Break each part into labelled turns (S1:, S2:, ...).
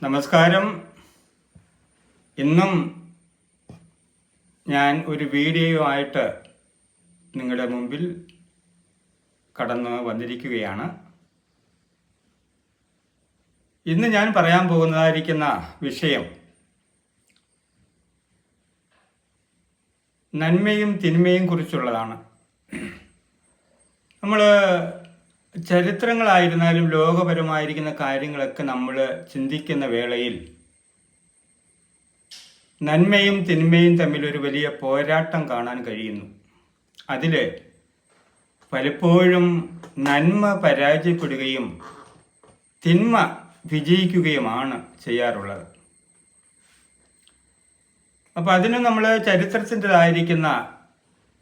S1: നമസ്കാരം. ഇന്നും ഞാൻ ഒരു വീഡിയോ ആയിട്ട് നിങ്ങളുടെ മുമ്പിൽ കടന്നു വന്നിരിക്കുകയാണ്. ഇന്ന് ഞാൻ പറയാൻ പോകുന്നതായിരിക്കുന്ന വിഷയം നന്മയും തിന്മയും കുറിച്ചുള്ളതാണ്. നമ്മൾ ചരിത്രങ്ങളായിരുന്നാലും ലോകപരമായിരിക്കുന്ന കാര്യങ്ങളൊക്കെ നമ്മൾ ചിന്തിക്കുന്ന വേളയിൽ നന്മയും തിന്മയും തമ്മിലൊരു വലിയ പോരാട്ടം കാണാൻ കഴിയുന്നു. അതിൽ പലപ്പോഴും നന്മ പരാജയപ്പെടുകയും തിന്മ വിജയിക്കുകയുമാണ് ചെയ്യാറുള്ളത്. അപ്പം അതിന് നമ്മൾ ചരിത്രത്തിൻ്റെതായിരിക്കുന്ന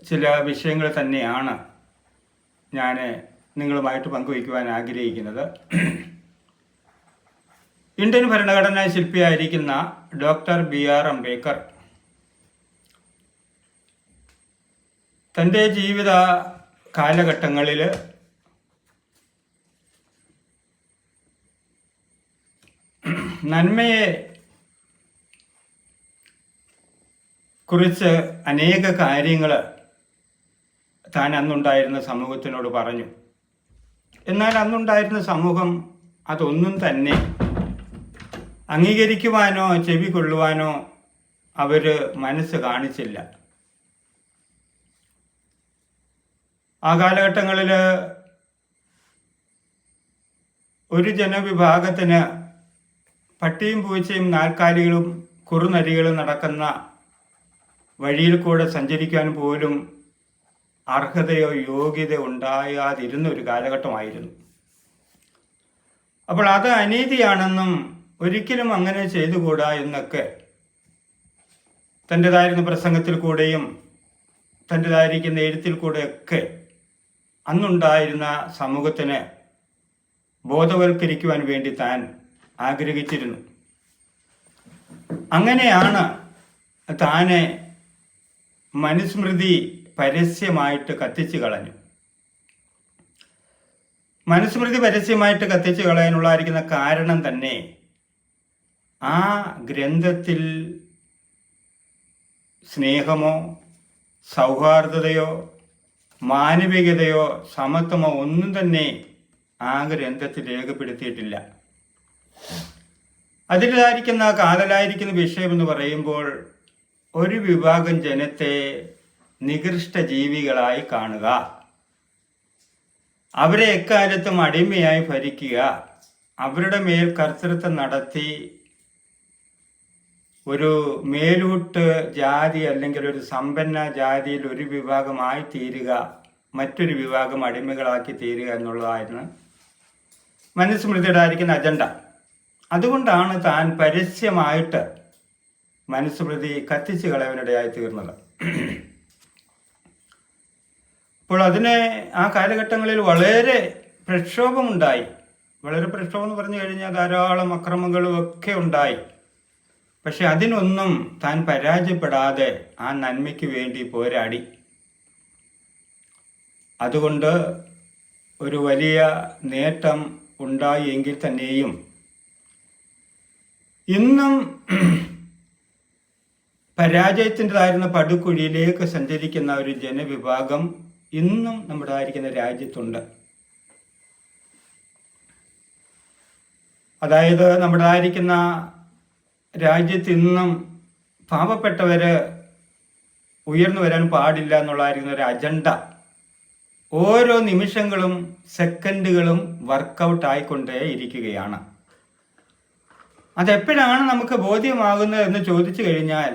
S1: ചില വിഷയങ്ങൾ തന്നെയാണ് ഞാൻ നിങ്ങളുമായിട്ട് പങ്കുവയ്ക്കുവാൻ ആഗ്രഹിക്കുന്നത്. ഇന്ത്യൻ ഭരണഘടനാ ശില്പിയായിരിക്കുന്ന ഡോക്ടർ BR അംബേദ്കർ തൻ്റെ ജീവിത കാലഘട്ടങ്ങളിൽ നന്മയെ കുറിച്ച് അനേക കാര്യങ്ങൾ താൻ അന്നുണ്ടായിരുന്ന സമൂഹത്തിനോട് പറഞ്ഞു. എന്നാൽ അന്നുണ്ടായിരുന്ന സമൂഹം അതൊന്നും തന്നെ അംഗീകരിക്കുവാനോ ചെവി കൊള്ളുവാനോ അവർ മനസ്സ് കാണിച്ചില്ല. ആ കാലഘട്ടങ്ങളിൽ ഒരു ജനവിഭാഗത്തിന് പട്ടിയും പൂച്ചയും നാൽക്കാലികളും കുറുനരികളും നടക്കുന്ന വഴിയിൽ കൂടെ സഞ്ചരിക്കാൻ പോലും അർഹതയോ യോഗ്യതയോ ഉണ്ടാകാതിരുന്ന ഒരു കാലഘട്ടമായിരുന്നു. അപ്പോൾ അത് അനീതിയാണെന്നും ഒരിക്കലും അങ്ങനെ ചെയ്തുകൂടാ എന്നൊക്കെ തൻ്റെതായിരുന്ന പ്രസംഗത്തിൽ കൂടെയും തൻ്റെതായിരിക്കുന്ന എഴുത്തിൽ കൂടെയൊക്കെ അന്നുണ്ടായിരുന്ന സമൂഹത്തിന് ബോധവൽക്കരിക്കുവാൻ വേണ്ടി താൻ ആഗ്രഹിച്ചിരുന്നു. അങ്ങനെയാണ് താനെ മനുസ്മൃതി പരസ്യമായിട്ട് കത്തിച്ചു കളഞ്ഞു. മനുസ്മൃതി പരസ്യമായിട്ട് കത്തിച്ചു കളയാനുള്ളതായിരിക്കുന്ന കാരണം തന്നെ ആ ഗ്രന്ഥത്തിൽ സ്നേഹമോ സൗഹാർദ്ദതയോ മാനവികതയോ സമത്വമോ ഒന്നും തന്നെ ആ ഗ്രന്ഥത്തിൽ രേഖപ്പെടുത്തിയിട്ടില്ല. അതിലായിരിക്കുന്ന കാതലായിരിക്കുന്ന വിഷയമെന്ന് പറയുമ്പോൾ ഒരു വിഭാഗം ജനത്തെ നികൃഷ്ട ജീവികളായി കാണുക, അവരെ എക്കാലത്തും അടിമയായി ഭരിക്കുക, അവരുടെ മേൽ കർത്തൃത്വം നടത്തി ഒരു മേലൂട്ട് ജാതി അല്ലെങ്കിൽ ഒരു സമ്പന്ന ജാതിയിൽ ഒരു വിഭാഗമായി തീരുക, മറ്റൊരു വിഭാഗം അടിമകളാക്കി തീരുക എന്നുള്ളതായിരുന്നു മനുസ്മൃതിയുടെ ആയിരിക്കുന്ന അജണ്ട. അതുകൊണ്ടാണ് താൻ പരസ്യമായിട്ട് മനുസ്മൃതി കത്തിച്ചു കളയാനിടയായി തീർന്നത്. അപ്പോൾ അതിന് ആ കാലഘട്ടങ്ങളിൽ വളരെ പ്രക്ഷോഭമുണ്ടായി. വളരെ പ്രക്ഷോഭം എന്ന് പറഞ്ഞു കഴിഞ്ഞാൽ ധാരാളം അക്രമങ്ങളും ഒക്കെ ഉണ്ടായി. പക്ഷെ അതിനൊന്നും താൻ പരാജയപ്പെടാതെ ആ നന്മയ്ക്ക് വേണ്ടി പോരാടി. അതുകൊണ്ട് ഒരു വലിയ നേട്ടം ഉണ്ടായി എങ്കിൽ തന്നെയും ഇന്നും പരാജയത്തിൻ്റെതായിരുന്ന പടുകുഴിയിലേക്ക് സഞ്ചരിക്കുന്ന ഒരു ജനവിഭാഗം ഇന്നും നമ്മുടെ ആയിരിക്കുന്ന രാജ്യത്തുണ്ട്. അതായത് നമ്മുടെ ആയിരിക്കുന്ന രാജ്യത്ത് ഇന്നും പാവപ്പെട്ടവര് ഉയർന്നു വരാൻ പാടില്ല എന്നുള്ളതായിരിക്കുന്ന ഒരു അജണ്ട ഓരോ നിമിഷങ്ങളും സെക്കൻഡുകളും വർക്കൗട്ട് ആയിക്കൊണ്ടേ ഇരിക്കുകയാണ്. അതെപ്പോഴാണ് നമുക്ക് ബോധ്യമാകുന്നത് എന്ന് ചോദിച്ചു കഴിഞ്ഞാൽ,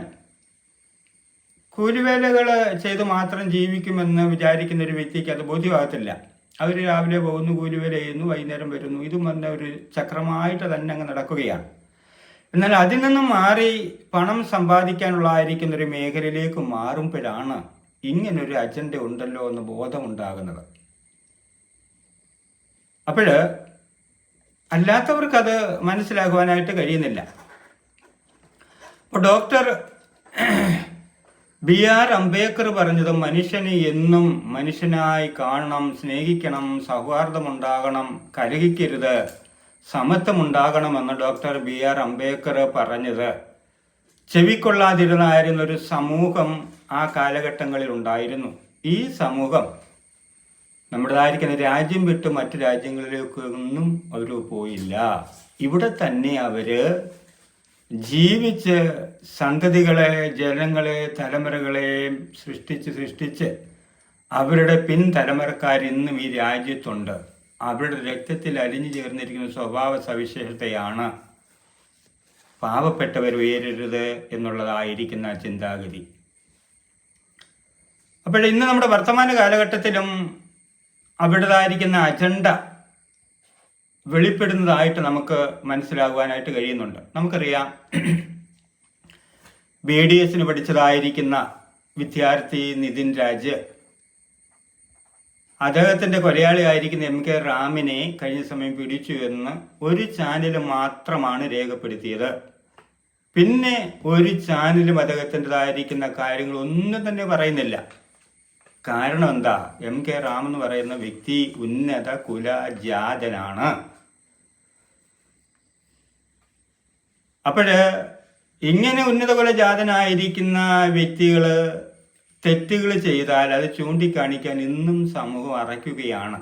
S1: കൂലിവേലകൾ ചെയ്ത് മാത്രം ജീവിക്കുമെന്ന് വിചാരിക്കുന്ന ഒരു വ്യക്തിക്ക് അത് ബോധ്യമാകത്തില്ല. അവർ രാവിലെ പോകുന്നു, കൂലിവേല ചെയ്യുന്നു, വൈകുന്നേരം വരുന്നു, ഇതും വന്ന ഒരു ചക്രമായിട്ട് തന്നെ അങ്ങ് നടക്കുകയാണ്. എന്നാൽ അതിൽ നിന്നും മാറി പണം സമ്പാദിക്കാനുള്ളതായിരിക്കുന്ന ഒരു മേഖലയിലേക്ക് മാറുമ്പോഴാണ് ഇങ്ങനൊരു അജണ്ട ഉണ്ടല്ലോ എന്ന് ബോധമുണ്ടാകുന്നത്. അപ്പോൾ അല്ലാത്തവർക്കത് മനസ്സിലാക്കുവാനായിട്ട് കഴിയുന്നില്ല. അപ്പോൾ ഡോക്ടർ BR അംബേദ്കർ പറഞ്ഞത് മനുഷ്യനെ എന്നും മനുഷ്യനായി കാണണം, സ്നേഹിക്കണം, സൗഹാർദ്ദമുണ്ടാകണം, കലഹിക്കരുത്, സമത്വമുണ്ടാകണമെന്ന് ഡോക്ടർ BR അംബേദ്കർ പറഞ്ഞത് ചെവിക്കൊള്ളാതിരുന്നായിരുന്ന ഒരു സമൂഹം ആ കാലഘട്ടങ്ങളിൽ ഉണ്ടായിരുന്നു. ഈ സമൂഹം നമ്മുടേതായിരിക്കുന്ന രാജ്യം വിട്ട് മറ്റു രാജ്യങ്ങളിലേക്കൊന്നും അവർ പോയില്ല. ഇവിടെ തന്നെ അവര് ജീവിച്ച് സന്തതികളെ, ജനങ്ങളെ, തലമുറകളെ സൃഷ്ടിച്ച് അവരുടെ പിൻതലമുറക്കാർ ഇന്നും ഈ രാജ്യത്തുണ്ട്. അവരുടെ രക്തത്തിൽ അലിഞ്ഞു ചേർന്നിരിക്കുന്ന സ്വഭാവ സവിശേഷതയാണ് പാവപ്പെട്ടവർ ഉയരരുത് എന്നുള്ളതായിരിക്കുന്ന ചിന്താഗതി. അപ്പോൾ ഇന്ന് നമ്മുടെ വർത്തമാന കാലഘട്ടത്തിലും അവരുടേതായിരിക്കുന്ന അജണ്ട വെളിപ്പെടുന്നതായിട്ട് നമുക്ക് മനസ്സിലാകുവാനായിട്ട് കഴിയുന്നുണ്ട്. നമുക്കറിയാം, BDS പഠിച്ചതായിരിക്കുന്ന വിദ്യാർത്ഥി നിതിൻ രാജ് അദ്ദേഹത്തിന്റെ കൊലയാളിയായിരിക്കുന്ന MK റാമിനെ കഴിഞ്ഞ സമയം പിടിച്ചു എന്ന് ഒരു ചാനൽ മാത്രമാണ് രേഖപ്പെടുത്തിയത്. പിന്നെ ഒരു ചാനലും അദ്ദേഹത്തിൻ്റെതായിരിക്കുന്ന കാര്യങ്ങൾ ഒന്നും തന്നെ പറയുന്നില്ല. കാരണം എന്താ? MK റാം എന്ന് പറയുന്ന വ്യക്തി ഉന്നത കുലജാതനാണ്. അപ്പോഴ് ഇങ്ങനെ ഉന്നത കുലജാതനായിരിക്കുന്ന വ്യക്തികള് തെറ്റുകൾ ചെയ്താൽ അത് ചൂണ്ടിക്കാണിക്കാൻ ഇന്നും സമൂഹം അറയ്ക്കുകയാണ്.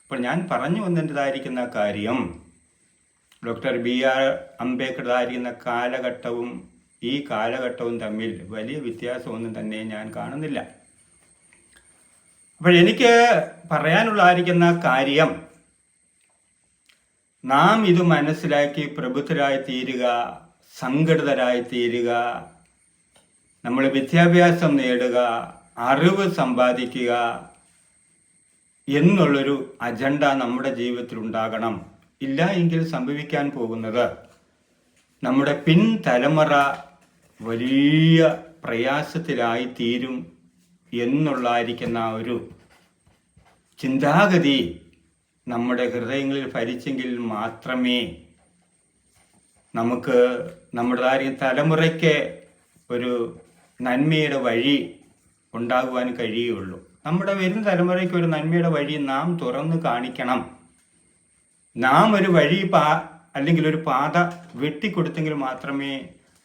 S1: അപ്പോൾ ഞാൻ പറഞ്ഞു വന്നതായിരിക്കുന്ന കാര്യം, ഡോക്ടർ BR അംബേദ്കറുടേതായിരിക്കുന്ന കാലഘട്ടവും ഈ കാലഘട്ടവും തമ്മിൽ വലിയ വ്യത്യാസമൊന്നും തന്നെ ഞാൻ കാണുന്നില്ല. അപ്പോൾ എനിക്ക് പറയാനുള്ളതായിരിക്കുന്ന കാര്യം, നാം ഇത് മനസ്സിലാക്കി പ്രബുദ്ധരായി തീരുക, സംഘടിതരായി തീരുക, നമ്മൾ വിദ്യാഭ്യാസം നേടുക, അറിവ് സമ്പാദിക്കുക എന്നുള്ളൊരു അജണ്ട നമ്മുടെ ജീവിതത്തിൽ ഉണ്ടാകണം. ഇല്ല എങ്കിൽ സംഭവിക്കാൻ പോകുന്നത് നമ്മുടെ പിൻതലമുറ വലിയ പ്രയാസത്തിലായി തീരും എന്നുള്ളതായിരിക്കുന്ന ഒരു ചിന്താഗതി നമ്മുടെ ഹൃദയങ്ങളിൽ ഭരിച്ചെങ്കിൽ മാത്രമേ നമുക്ക് നമ്മുടേതായ തലമുറയ്ക്ക് ഒരു നന്മയുടെ വഴി ഉണ്ടാകുവാൻ കഴിയുള്ളൂ. നമ്മുടെ വരുന്ന തലമുറയ്ക്ക് ഒരു നന്മയുടെ വഴി നാം തുറന്നു കാണിക്കണം. നാം ഒരു വഴി അല്ലെങ്കിൽ ഒരു പാത വെട്ടിക്കൊടുത്തെങ്കിൽ മാത്രമേ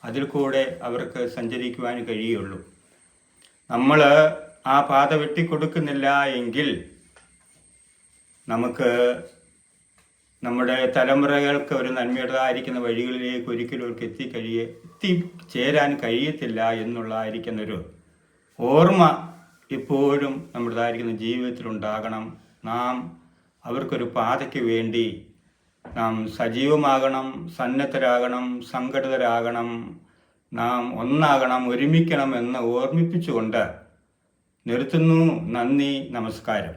S1: അതിൽ കൂടെ അവർക്ക് സഞ്ചരിക്കുവാൻ കഴിയുള്ളൂ. നമ്മൾ ആ പാത വെട്ടിക്കൊടുക്കുന്നില്ല എങ്കിൽ നമുക്ക് നമ്മുടെ തലമുറകൾക്ക് ഒരു നന്മയുടേതായിരിക്കുന്ന വഴികളിലേക്ക് ഒരിക്കലും അവർക്ക് എത്തിച്ചേരാൻ കഴിയത്തില്ല എന്നുള്ളതായിരിക്കുന്നൊരു ഓർമ്മ എപ്പോഴും നമ്മുടേതായിരിക്കുന്ന ജീവിതത്തിലുണ്ടാകണം. നാം അവർക്കൊരു പാതയ്ക്ക് വേണ്ടി നാം സജീവമാകണം, സന്നദ്ധരാകണം, സംഘടിതരാകണം, നാം ഒന്നാകണം, ഒരുമിക്കണം എന്ന് ഓർമ്മിപ്പിച്ചുകൊണ്ട് നിർത്തുന്നു. നന്ദി, നമസ്കാരം.